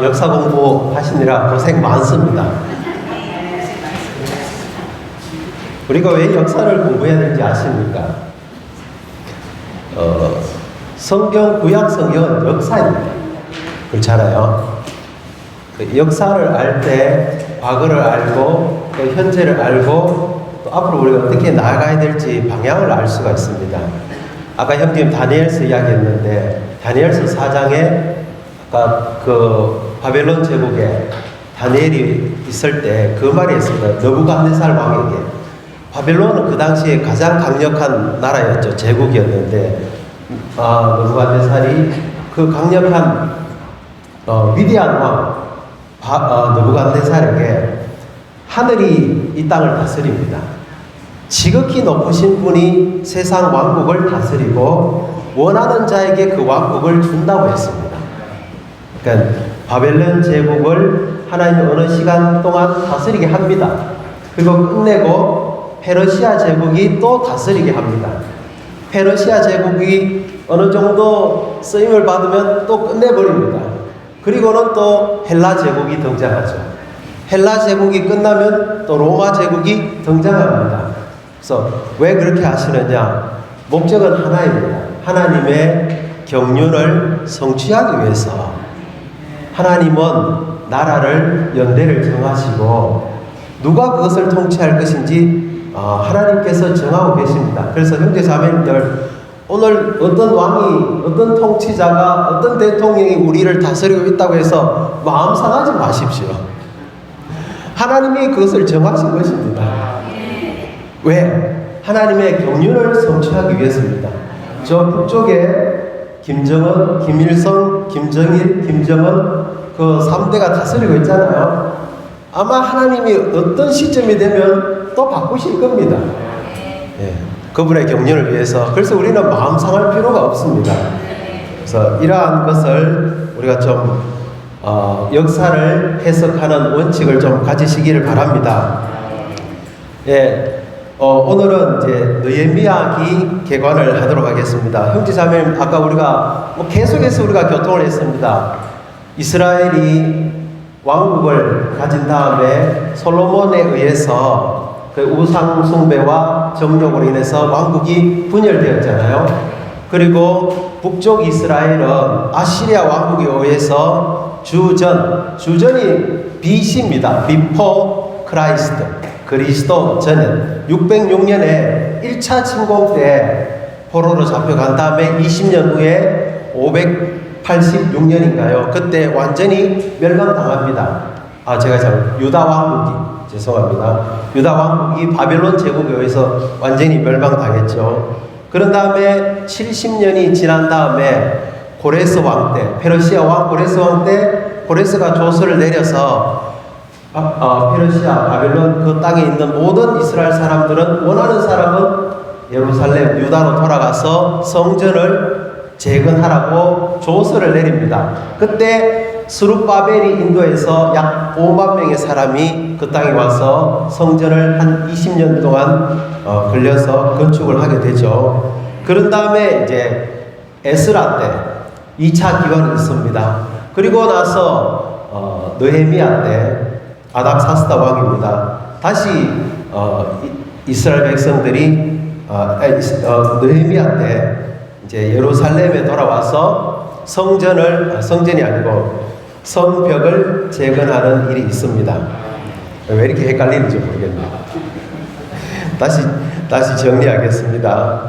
역사 공부하시느라 고생 많습니다. 우리가 왜 역사를 공부해야 되는지 아십니까? 성경, 구약 성경은 역사입니다. 그렇잖아요. 역사를 알 때 과거를 알고 또 현재를 알고 또 앞으로 우리가 어떻게 나아가야 될지 방향을 알 수가 있습니다. 아까 형님 다니엘서 이야기했는데 다니엘서 4장에 아까 그 바벨론 제국에 다니엘이 있을 때 그 말이 있습니다. 느부갓네살 왕에게. 바벨론은 그 당시에 가장 강력한 나라였죠. 제국이었는데 느부갓네살이 그 강력한 위대한 왕 느부갓네살에게 하늘이 이 땅을 다스립니다. 지극히 높으신 분이 세상 왕국을 다스리고 원하는 자에게 그 왕국을 준다고 했습니다. 그러니까 바벨론 제국을 하나님이 어느 시간 동안 다스리게 합니다. 그리고 끝내고 페르시아 제국이 또 다스리게 합니다. 페르시아 제국이 어느 정도 쓰임을 받으면 또 끝내버립니다. 그리고는 또 헬라 제국이 등장하죠. 헬라 제국이 끝나면 또 로마 제국이 등장합니다. 그래서 왜 그렇게 하시느냐? 목적은 하나입니다. 하나님의 경륜을 성취하기 위해서 하나님은 나라를 연대를 정하시고 누가 그것을 통치할 것인지 하나님께서 정하고 계십니다. 그래서 형제 자매님들 오늘 어떤 왕이 어떤 통치자가 어떤 대통령이 우리를 다스리고 있다고 해서 마음 상하지 마십시오. 하나님이 그것을 정하신 것입니다. 왜? 하나님의 경륜을 성취하기 위해서입니다. 저 북쪽에 김정은, 김일성, 김정일, 김정은 그 3대가 다스리고 있잖아요. 아마 하나님이 어떤 시점이 되면 또 바꾸실 겁니다. 예, 그분의 경륜을 위해서. 그래서 우리는 마음 상할 필요가 없습니다. 그래서 이러한 것을 우리가 좀 역사를 해석하는 원칙을 좀 가지시기를 바랍니다. 예. 오늘은 이제 느헤미야기 개관을 하도록 하겠습니다. 형제자매님, 아까 우리가 계속해서 우리가 교통을 했습니다. 이스라엘이 왕국을 가진 다음에 솔로몬에 의해서 그 우상 숭배와 정욕으로 인해서 왕국이 분열되었잖아요. 그리고 북쪽 이스라엘은 아시리아 왕국에 의해서 주전이 BC입니다. Before Christ. 그리스도 전에 606년에 1차 침공 때 포로로 잡혀간 다음에 20년 후에 586년인가요? 그때 완전히 멸망당합니다. 유다 왕국이 죄송합니다. 유다 왕국이 바벨론 제국에 의해서 완전히 멸망당했죠. 그런 다음에 70년이 지난 다음에 고레스 왕 때, 페르시아 왕 고레스 왕 때 고레스가 조서를 내려서 페르시아, 바벨론 그 땅에 있는 모든 이스라엘 사람들은 원하는 사람은 예루살렘, 유다로 돌아가서 성전을 재건하라고 조서를 내립니다. 그때 스룹바벨이 인도에서 약 5만 명의 사람이 그 땅에 와서 성전을 한 20년 동안 걸려서 건축을 하게 되죠. 그런 다음에 이제 에스라 때 2차 기관이 있습니다. 그리고 나서 느헤미야 때 아닥사스다 왕입니다. 다시 이스라엘 백성들이 느헤미야 때 이제 예루살렘에 돌아와서 성전이 아니고 성벽을 재건하는 일이 있습니다. 왜 이렇게 헷갈리는지 모르겠네요. 다시 정리하겠습니다.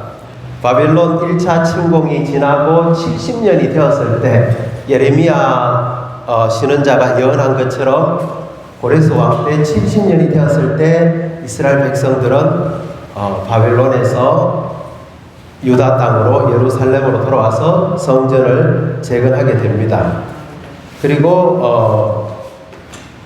바벨론 1차 침공이 지나고 70년이 되었을 때 예레미야 신원자가 예언한 것처럼 고레스 왕 때 70년이 되었을 때 이스라엘 백성들은 바벨론에서 유다 땅으로 예루살렘으로 돌아와서 성전을 재건하게 됩니다. 그리고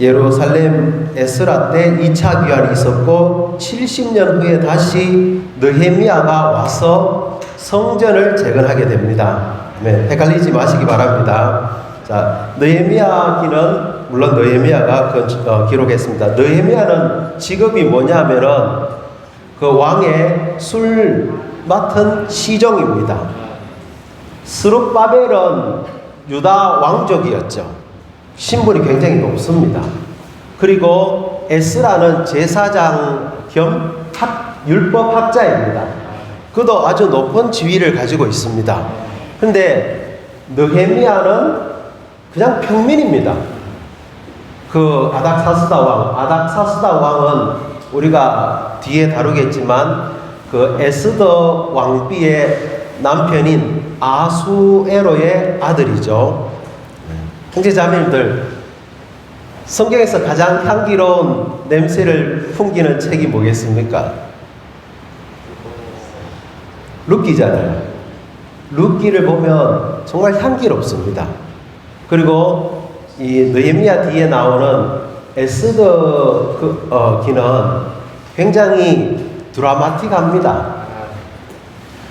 예루살렘 에스라 때 2차 기한이 있었고 70년 후에 다시 느헤미야가 와서 성전을 재건하게 됩니다. 네, 헷갈리지 마시기 바랍니다. 자, 느헤미야기는 물론 느헤미야가 기록했습니다. 느헤미야는 직업이 뭐냐면은 그 왕의 술 맡은 시종입니다. 스룹바벨은 유다 왕족이었죠. 신분이 굉장히 높습니다. 그리고 에스라는 제사장 겸 율법학자입니다. 그도 아주 높은 지위를 가지고 있습니다. 근데 느헤미야는 그냥 평민입니다. 그 아닥사스다 왕은 우리가 뒤에 다루겠지만 그 에스더 왕비의 남편인 아수에로의 아들이죠. 형제자매님들, 성경에서 가장 향기로운 냄새를 풍기는 책이 뭐겠습니까? 룻기잖아요. 룻기를 보면 정말 향기롭습니다. 그리고 이 느헤미야 뒤에 나오는 에스더 기는 굉장히 드라마틱합니다.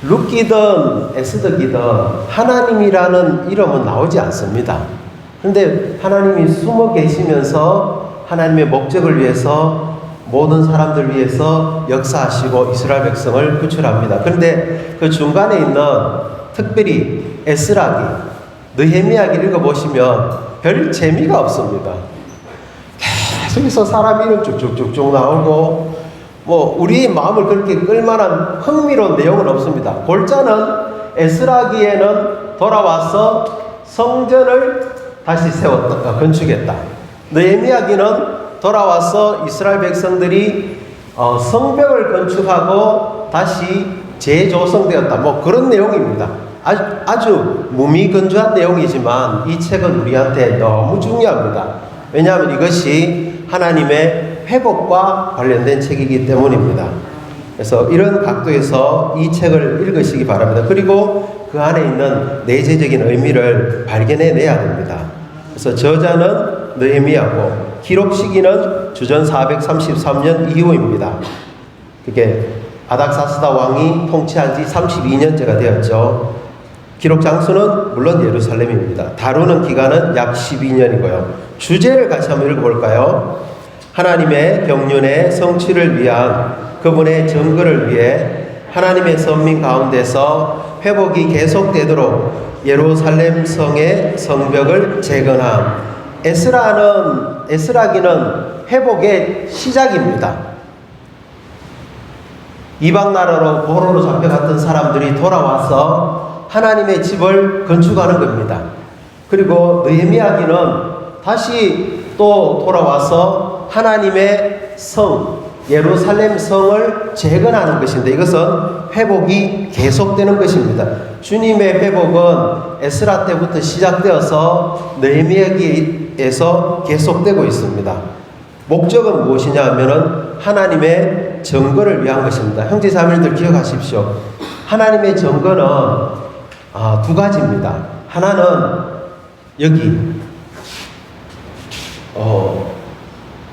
룻기든 에스더기든 하나님이라는 이름은 나오지 않습니다. 그런데 하나님이 숨어 계시면서 하나님의 목적을 위해서 모든 사람들 위해서 역사하시고 이스라엘 백성을 구출합니다. 그런데 그 중간에 있는 특별히 에스라기, 느헤미야기 읽어보시면 별 재미가 없습니다. 계속해서 사람 이름 쭉쭉쭉쭉 나오고 우리의 마음을 그렇게 끌만한 흥미로운 내용은 없습니다. 골자는 에스라기에는 돌아와서 성전을 다시 건축했다. 느헤미야기는 돌아와서 이스라엘 백성들이 성벽을 건축하고 다시 재조성되었다. 그런 내용입니다. 아주 무미건조한 내용이지만 이 책은 우리한테 너무 중요합니다. 왜냐하면 이것이 하나님의 회복과 관련된 책이기 때문입니다. 그래서 이런 각도에서 이 책을 읽으시기 바랍니다. 그리고 그 안에 있는 내재적인 의미를 발견해내야 됩니다. 그래서 저자는 느헤미야고 기록 시기는 주전 433년 이후입니다. 그게 아닥사스다 왕이 통치한 지 32년째가 되었죠. 기록 장소는 물론 예루살렘입니다. 다루는 기간은 약 12년이고요. 주제를 같이 한번 읽어볼까요? 하나님의 경륜의 성취를 위한 그분의 증거를 위해 하나님의 선민 가운데서 회복이 계속되도록 예루살렘 성의 성벽을 재건함. 에스라기는 회복의 시작입니다. 이방 나라로 포로로 잡혀갔던 사람들이 돌아와서 하나님의 집을 건축하는 겁니다. 그리고 느헤미야기는 다시 또 돌아와서 하나님의 성, 예루살렘 성을 재건하는 것인데 이것은 회복이 계속되는 것입니다. 주님의 회복은 에스라 때부터 시작되어서 느헤미야기에서 계속되고 있습니다. 목적은 무엇이냐 하면은 하나님의 증거를 위한 것입니다. 형제자매들 기억하십시오. 하나님의 증거는 두 가지입니다. 하나는 여기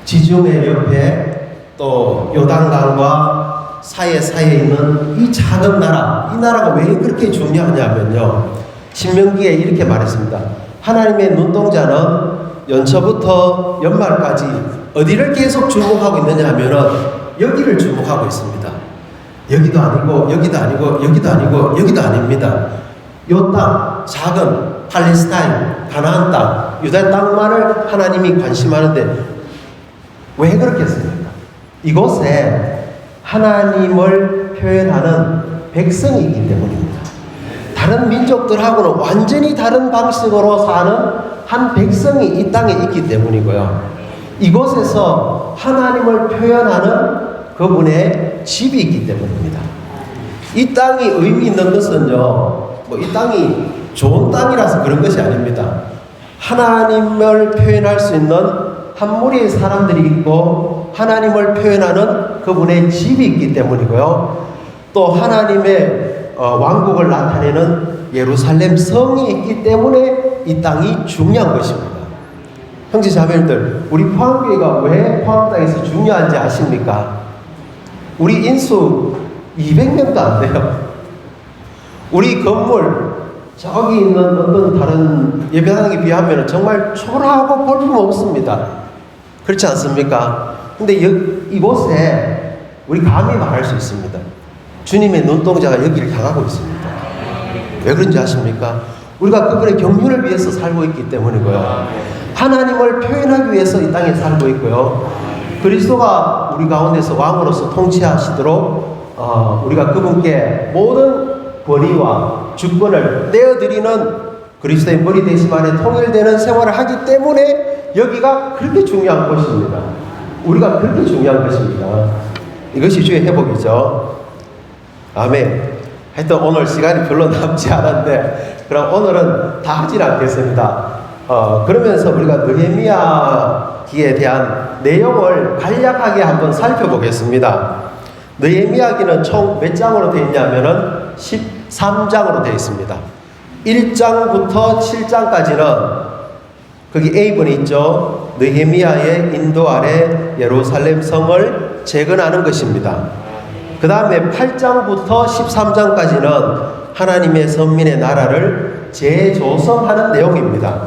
지중해 옆에 또 요단강과 사이에 있는 이 작은 나라, 이 나라가 왜 그렇게 중요하냐면요, 신명기에 이렇게 말했습니다. 하나님의 눈동자는 연초부터 연말까지 어디를 계속 주목하고 있느냐 하면은 여기를 주목하고 있습니다. 여기도 아니고 여기도 아니고 여기도 아니고 여기도 아닙니다. 요 땅, 작은 팔레스타인, 가나안 땅, 유다 땅만을 하나님이 관심하는데 왜 그렇겠습니까? 이곳에 하나님을 표현하는 백성이 있기 때문입니다. 다른 민족들하고는 완전히 다른 방식으로 사는 한 백성이 이 땅에 있기 때문이고요. 이곳에서 하나님을 표현하는 그분의 집이 있기 때문입니다. 이 땅이 의미 있는 것은요, 이 땅이 좋은 땅이라서 그런 것이 아닙니다. 하나님을 표현할 수 있는 한 무리의 사람들이 있고 하나님을 표현하는 그분의 집이 있기 때문이고요. 또 하나님의 왕국을 나타내는 예루살렘 성이 있기 때문에 이 땅이 중요한 것입니다. 형제자매님들, 우리 포항교회가 왜 포항 땅에서 중요한지 아십니까? 우리 인수 200명도 안 돼요. 우리 건물 저기 있는 어떤 다른 예배당에 비하면 정말 초라하고 볼품 없습니다. 그렇지 않습니까? 근데 이곳에 우리 감히 말할 수 있습니다. 주님의 눈동자가 여기를 향하고 있습니다. 왜 그런지 아십니까? 우리가 그분의 경륜을 위해서 살고 있기 때문이고요. 하나님을 표현하기 위해서 이 땅에 살고 있고요. 그리스도가 우리 가운데서 왕으로서 통치하시도록 우리가 그분께 모든 권위와 주권을 떼어드리는 그리스도의 머리 되심 안에 통일되는 생활을 하기 때문에 여기가 그렇게 중요한 것입니다. 우리가 그렇게 중요한 것입니다. 이것이 주의 회복이죠. 아멘. 하여튼 오늘 시간이 별로 남지 않았는데 그럼 오늘은 다 하진 않겠습니다. 그러면서 우리가 느헤미야기에 대한 내용을 간략하게 한번 살펴보겠습니다. 느헤미야기는 총 몇 장으로 되어 있냐면은 13장으로 되어 있습니다. 1장부터 7장까지는 거기 A본이 있죠. 느헤미야의 인도 아래 예루살렘 성을 재건하는 것입니다. 그 다음에 8장부터 13장까지는 하나님의 선민의 나라를 재조성하는 내용입니다.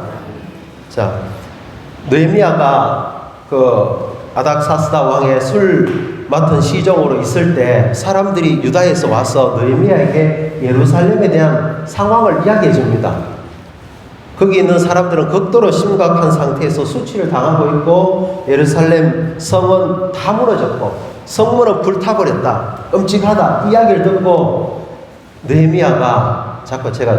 자, 느헤미야가 그 아닥사스다 왕의 술 맡은 시종으로 있을 때 사람들이 유다에서 와서 느헤미야에게 예루살렘에 대한 상황을 이야기해 줍니다. 거기 있는 사람들은 극도로 심각한 상태에서 수치를 당하고 있고 예루살렘 성은 다 무너졌고 성문은 불타버렸다. 끔찍하다. 이야기를 듣고 느헤미야가 자꾸 제가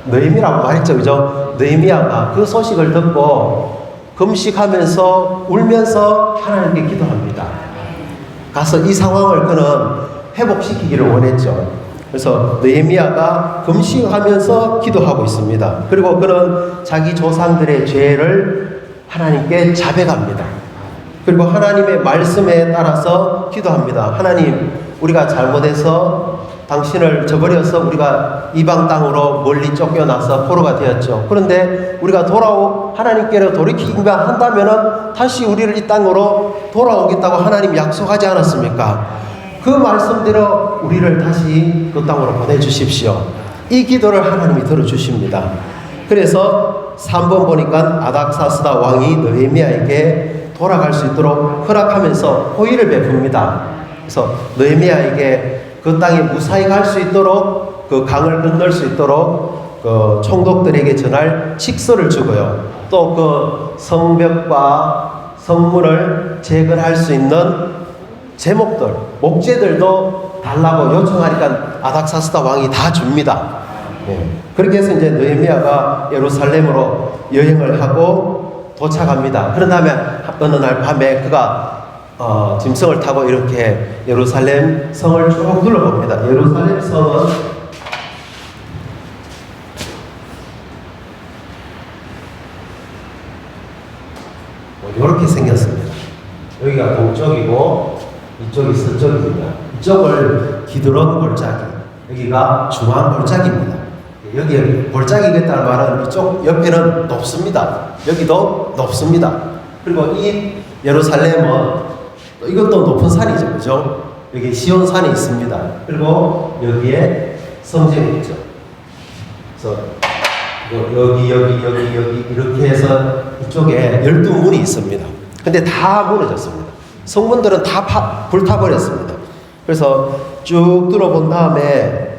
느헤미라고 말했죠. 그죠? 느헤미야가 그 소식을 듣고 금식하면서 울면서 하나님께 기도합니다. 가서 이 상황을 그는 회복시키기를 원했죠. 그래서 느헤미야가 금식하면서 기도하고 있습니다. 그리고 그는 자기 조상들의 죄를 하나님께 자백합니다. 그리고 하나님의 말씀에 따라서 기도합니다. 하나님, 우리가 잘못해서 당신을 저버려서 우리가 이방 땅으로 멀리 쫓겨나서 포로가 되었죠. 그런데 우리가 하나님께로 돌이키기만 한다면 다시 우리를 이 땅으로 돌아오겠다고 하나님 약속하지 않았습니까? 그 말씀대로 우리를 다시 그 땅으로 보내주십시오. 이 기도를 하나님이 들어주십니다. 그래서 3번 보니까 아닥사스다 왕이 느헤미야에게 돌아갈 수 있도록 허락하면서 호의를 베풉니다. 그래서 느헤미야에게 그 땅에 무사히 갈 수 있도록 그 강을 건널 수 있도록 그 총독들에게 전할 칙서를 주고요. 또 그 성벽과 성문을 재건할 수 있는 제목들, 목재들도 달라고 요청하니까 아닥사스다 왕이 다 줍니다. 그렇게 해서 이제 느헤미야가 예루살렘으로 여행을 하고 도착합니다. 그런 다음에 어느 날 밤에 그가 짐승을 타고 이렇게 예루살렘 성을 쭉 둘러봅니다. 예루살렘 성은 이렇게 생겼습니다. 여기가 동쪽이고 이쪽이 서쪽입니다. 이쪽을 기드론 골짜기, 여기가 중앙 골짜기입니다. 여기 골짜기겠다는 말은 이쪽 옆에는 높습니다. 여기도 높습니다. 그리고 이 예루살렘은 이것도 높은 산이죠, 그죠? 여기 시온산이 있습니다. 그리고 여기에 성전이 있죠. 그래서 여기 이렇게 해서 이쪽에 12문이 있습니다. 근데 다 무너졌습니다. 성문들은 다 불타버렸습니다. 그래서 쭉 뚫어본 다음에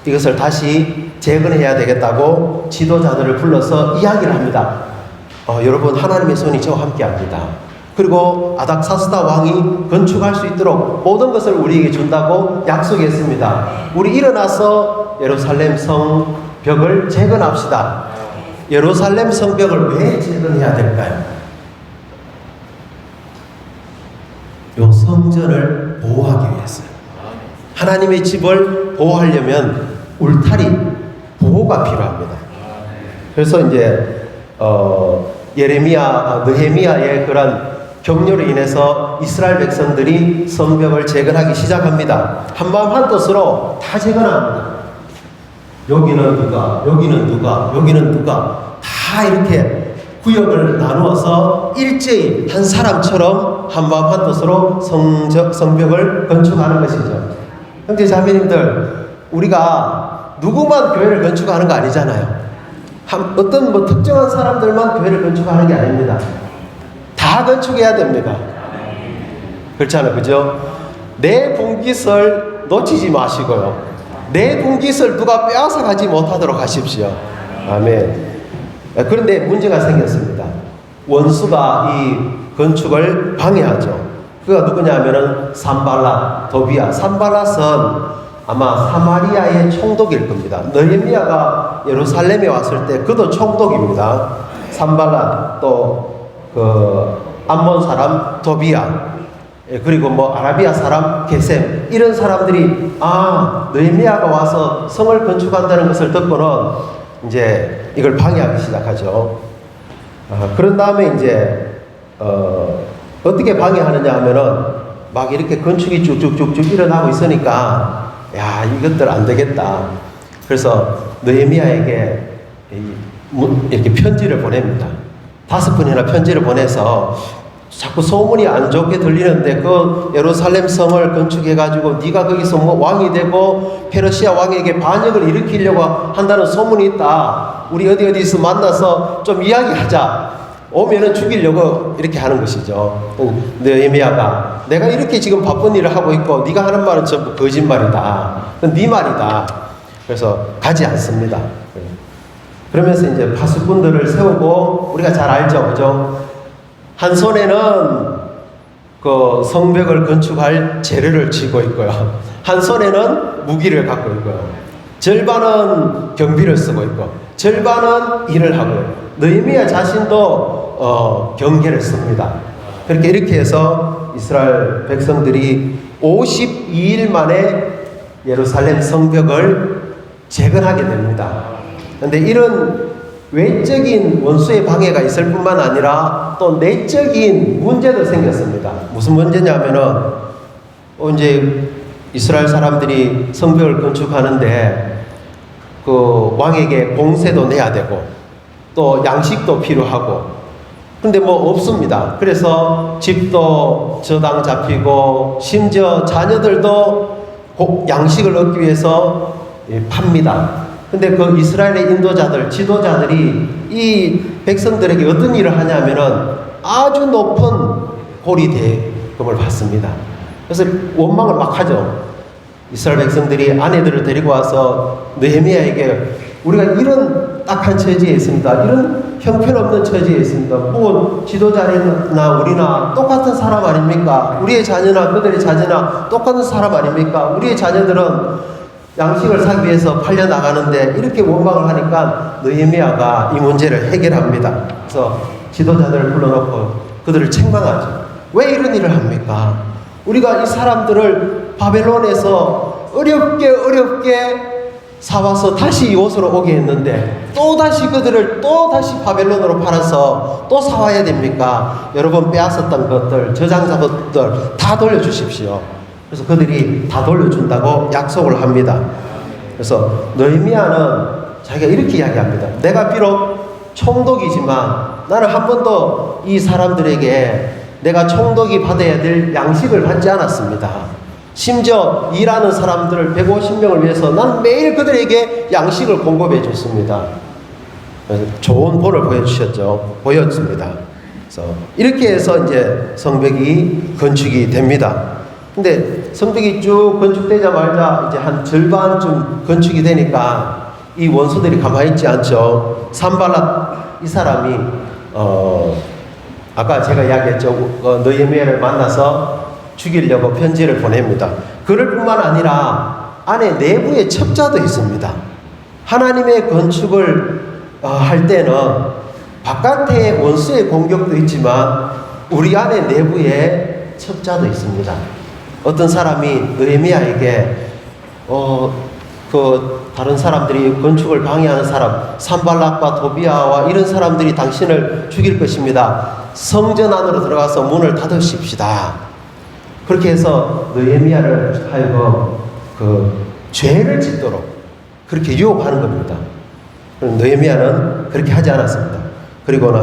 이것을 다시 재건해야 되겠다고 지도자들을 불러서 이야기를 합니다. 여러분, 하나님의 손이 저와 함께 합니다. 그리고 아닥사스다 왕이 건축할 수 있도록 모든 것을 우리에게 준다고 약속했습니다. 우리 일어나서 예루살렘 성벽을 재건합시다. 예루살렘 성벽을 왜 재건해야 될까요? 요 성전을 보호하기 위해서요. 하나님의 집을 보호하려면 울타리, 보호가 필요합니다. 그래서 이제 느헤미야의 그런 격려로 인해서 이스라엘 백성들이 성벽을 재건하기 시작합니다. 한마음 한뜻으로 다 재건합니다. 여기는 누가, 여기는 누가, 여기는 누가 다 이렇게 구역을 나누어서 일제히 한 사람처럼 한마음 한뜻으로 성벽을 건축하는 것이죠. 형제 자매님들, 우리가 누구만 교회를 건축하는 거 아니잖아요. 어떤 특정한 사람들만 교회를 건축하는 게 아닙니다. 다 건축해야 됩니다. 그렇잖아요, 그죠? 내 분깃을 놓치지 마시고요. 내 분깃을 누가 빼앗아 가지 못하도록 하십시오. 아멘. 그런데 문제가 생겼습니다. 원수가 이 건축을 방해하죠. 그가 누구냐면은 산발랏, 도비아. 산발랏은 아마 사마리아의 총독일 겁니다. 느헤미야가 예루살렘에 왔을 때 그도 총독입니다. 산발랏, 또 그 암몬 사람 도비아, 그리고 뭐 아라비아 사람 게셈, 이런 사람들이 느헤미야가 와서 성을 건축한다는 것을 듣고는 이제 이걸 방해하기 시작하죠. 그런 다음에 이제 어떻게 방해하느냐 하면은 막 이렇게 건축이 쭉쭉쭉쭉 일어나고 있으니까 야, 이것들 안 되겠다. 그래서 느헤미야에게 이렇게 편지를 보냅니다. 5번이나 편지를 보내서 자꾸 소문이 안 좋게 들리는데 그 예루살렘 성을 건축해가지고 네가 거기서 뭐 왕이 되고 페르시아 왕에게 반역을 일으키려고 한다는 소문이 있다. 우리 어디서 만나서 좀 이야기하자. 오면은 죽이려고 이렇게 하는 것이죠. 느헤미야가 내가 이렇게 지금 바쁜 일을 하고 있고 네가 하는 말은 전부 거짓말이다. 네 말이다. 그래서 가지 않습니다. 그러면서 이제 파수꾼들을 세우고 우리가 잘 알죠, 그죠? 한 손에는 그 성벽을 건축할 재료를 쥐고 있고요. 한 손에는 무기를 갖고 있고요. 절반은 경비를 쓰고 있고 절반은 일을 하고요. 느헤미야 자신도 경계를 씁니다. 그렇게 이렇게 해서 이스라엘 백성들이 52일 만에 예루살렘 성벽을 재건하게 됩니다. 그런데 이런 외적인 원수의 방해가 있을 뿐만 아니라 또 내적인 문제도 생겼습니다. 무슨 문제냐면은 이제 이스라엘 사람들이 성벽을 건축하는데 그 왕에게 공세도 내야 되고 또 양식도 필요하고 근데 뭐 없습니다. 그래서 집도 저당 잡히고 심지어 자녀들도 양식을 얻기 위해서 팝니다. 근데 그 이스라엘의 인도자들, 지도자들이 이 백성들에게 어떤 일을 하냐면은 아주 높은 고리 대금을 받습니다. 그래서 원망을 막 하죠. 이스라엘 백성들이 아내들을 데리고 와서 느헤미야에게 우리가 이런 딱한 처지에 있습니다. 이런 형편없는 처지에 있습니다. 뭐 지도자나 우리나 똑같은 사람 아닙니까? 우리의 자녀나 그들의 자녀나 똑같은 사람 아닙니까? 우리의 자녀들은 양식을 사기 위해서 팔려나가는데 이렇게 원망을 하니까 느헤미야가 이 문제를 해결합니다. 그래서 지도자들을 불러놓고 그들을 책망하죠. 왜 이런 일을 합니까? 우리가 이 사람들을 바벨론에서 어렵게 사와서 다시 이곳으로 오게 했는데 또다시 그들을 또다시 바벨론으로 팔아서 또 사와야 됩니까? 여러 번 빼앗았던 것들, 저장자 것들 다 돌려주십시오. 그래서 그들이 다 돌려준다고 약속을 합니다. 그래서 느헤미야는 자기가 이렇게 이야기합니다. 내가 비록 총독이지만 나는 한 번도 이 사람들에게 내가 총독이 받아야 될 양식을 받지 않았습니다. 심지어 일하는 사람들을 150명을 위해서 난 매일 그들에게 양식을 공급해 줬습니다. 그래서 좋은 본을 보였습니다. 그래서 이렇게 해서 이제 성벽이 건축이 됩니다. 근데 성벽이 쭉 건축되자마자 이제 한 절반쯤 건축이 되니까 이 원수들이 가만히 있지 않죠. 산발랏 이 사람이 아까 제가 이야기했죠. 느헤미야를 만나서 죽이려고 편지를 보냅니다. 그럴 뿐만 아니라 안에 내부에 첩자도 있습니다. 하나님의 건축을 할 때는 바깥에 원수의 공격도 있지만 우리 안에 내부에 첩자도 있습니다. 어떤 사람이 느헤미야에게 다른 사람들이 건축을 방해하는 사람 산발랏과 도비아와 이런 사람들이 당신을 죽일 것입니다. 성전 안으로 들어가서 문을 닫으십시다. 그렇게 해서 느헤미야를 하여금 그 죄를 짓도록 그렇게 유혹하는 겁니다. 느헤미야는 그렇게 하지 않았습니다. 그리고는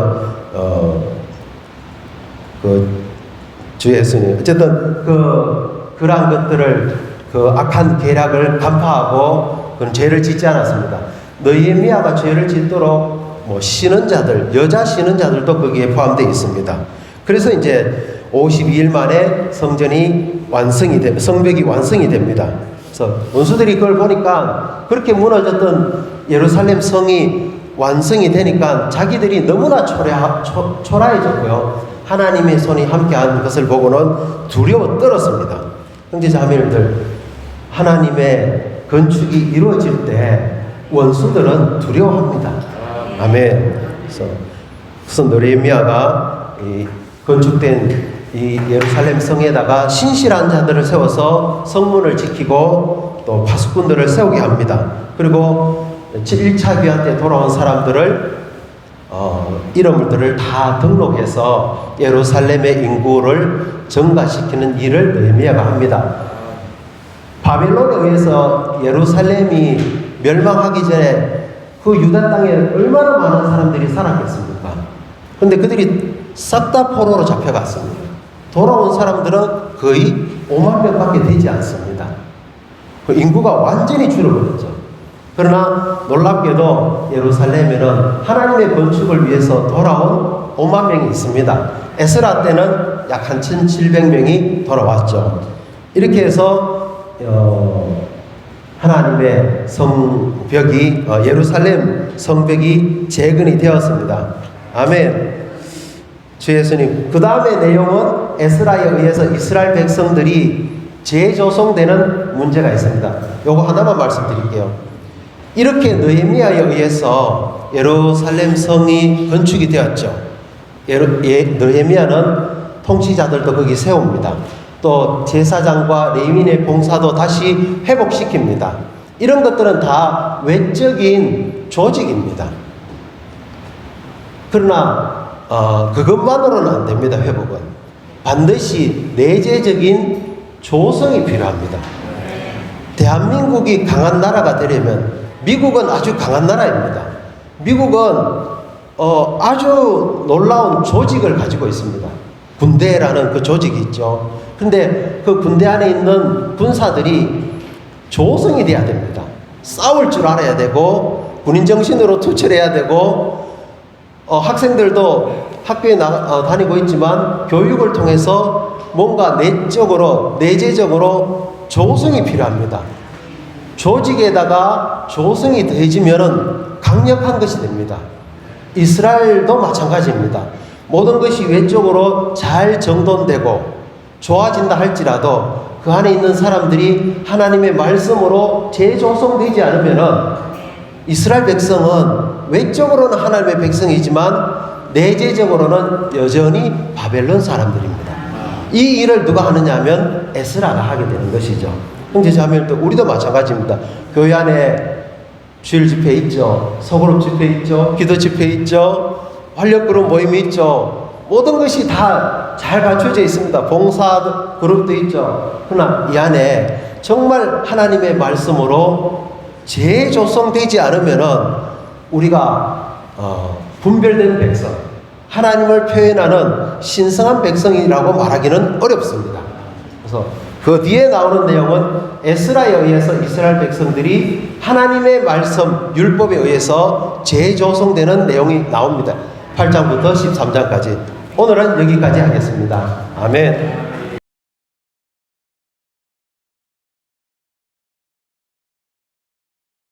주 예수님 어쨌든 그러한 것들을 그 악한 계략을 간파하고 그런 죄를 짓지 않았습니다. 느헤미야가 죄를 짓도록 뭐 신원자들, 여자 신원자들도 거기에 포함되어 있습니다. 그래서 이제 52일 만에 성벽이 완성이 됩니다. 그래서 원수들이 그걸 보니까 그렇게 무너졌던 예루살렘 성이 완성이 되니까 자기들이 너무나 초라해졌고요. 하나님의 손이 함께한 것을 보고는 두려워 떨었습니다. 형제자매님들, 하나님의 건축이 이루어질 때 원수들은 두려워합니다. 아멘. 그래서 우선 느헤미야가 이 건축된 이 예루살렘 성에다가 신실한 자들을 세워서 성문을 지키고 또 파수꾼들을 세우게 합니다. 그리고 1차 귀환 때 돌아온 사람들을 이름들을 다 등록해서 예루살렘의 인구를 증가시키는 일을 느헤미야가 합니다. 바벨론에 의해서 예루살렘이 멸망하기 전에 그 유다 땅에 얼마나 많은 사람들이 살았겠습니까? 그런데 그들이 싹 다 포로로 잡혀갔습니다. 돌아온 사람들은 거의 5만 명밖에 되지 않습니다. 그 인구가 완전히 줄어버렸죠. 그러나 놀랍게도 예루살렘에는 하나님의 건축을 위해서 돌아온 5만 명이 있습니다. 에스라 때는 약 한 1700명이 돌아왔죠. 이렇게 해서 하나님의 성벽이 예루살렘 성벽이 재건이 되었습니다. 아멘. 주 예수님, 그 다음의 내용은 에스라에 의해서 이스라엘 백성들이 재조성되는 문제가 있습니다. 요거 하나만 말씀드릴게요. 이렇게 느헤미야에 의해서 예루살렘 성이 건축이 되었죠. 느헤미야는 통치자들도 거기 세웁니다. 또 제사장과 레위인의 봉사도 다시 회복시킵니다. 이런 것들은 다 외적인 조직입니다. 그러나 그것만으로는 안 됩니다. 회복은 반드시 내재적인 조성이 필요합니다. 대한민국이 강한 나라가 되려면, 미국은 아주 강한 나라입니다. 미국은 아주 놀라운 조직을 가지고 있습니다. 군대라는 그 조직이 있죠. 근데 그 군대 안에 있는 군사들이 조성이 돼야 됩니다. 싸울 줄 알아야 되고, 군인 정신으로 투철해야 되고, 학생들도 학교에 다니고 있지만 교육을 통해서 뭔가 내재적으로 조성이 필요합니다. 조직에다가 조성이 더해지면은 강력한 것이 됩니다. 이스라엘도 마찬가지입니다. 모든 것이 외적으로 잘 정돈되고 좋아진다 할지라도 그 안에 있는 사람들이 하나님의 말씀으로 재조성되지 않으면은 이스라엘 백성은 외적으로는 하나님의 백성이지만 내재적으로는 여전히 바벨론 사람들입니다. 이 일을 누가 하느냐 하면 에스라가 하게 되는 것이죠. 형제자매들, 우리도 마찬가지입니다. 교회 안에 주일 집회 있죠. 소그룹 집회 있죠. 기도 집회 있죠. 활력그룹 모임이 있죠. 모든 것이 다 잘 갖춰져 있습니다. 봉사 그룹도 있죠. 그러나 이 안에 정말 하나님의 말씀으로 재조성되지 않으면은 우리가 분별된 백성, 하나님을 표현하는 신성한 백성이라고 말하기는 어렵습니다. 그래서 그 뒤에 나오는 내용은 에스라에 의해서 이스라엘 백성들이 하나님의 말씀, 율법에 의해서 재조성되는 내용이 나옵니다. 8장부터 13장까지. 오늘은 여기까지 하겠습니다. 아멘.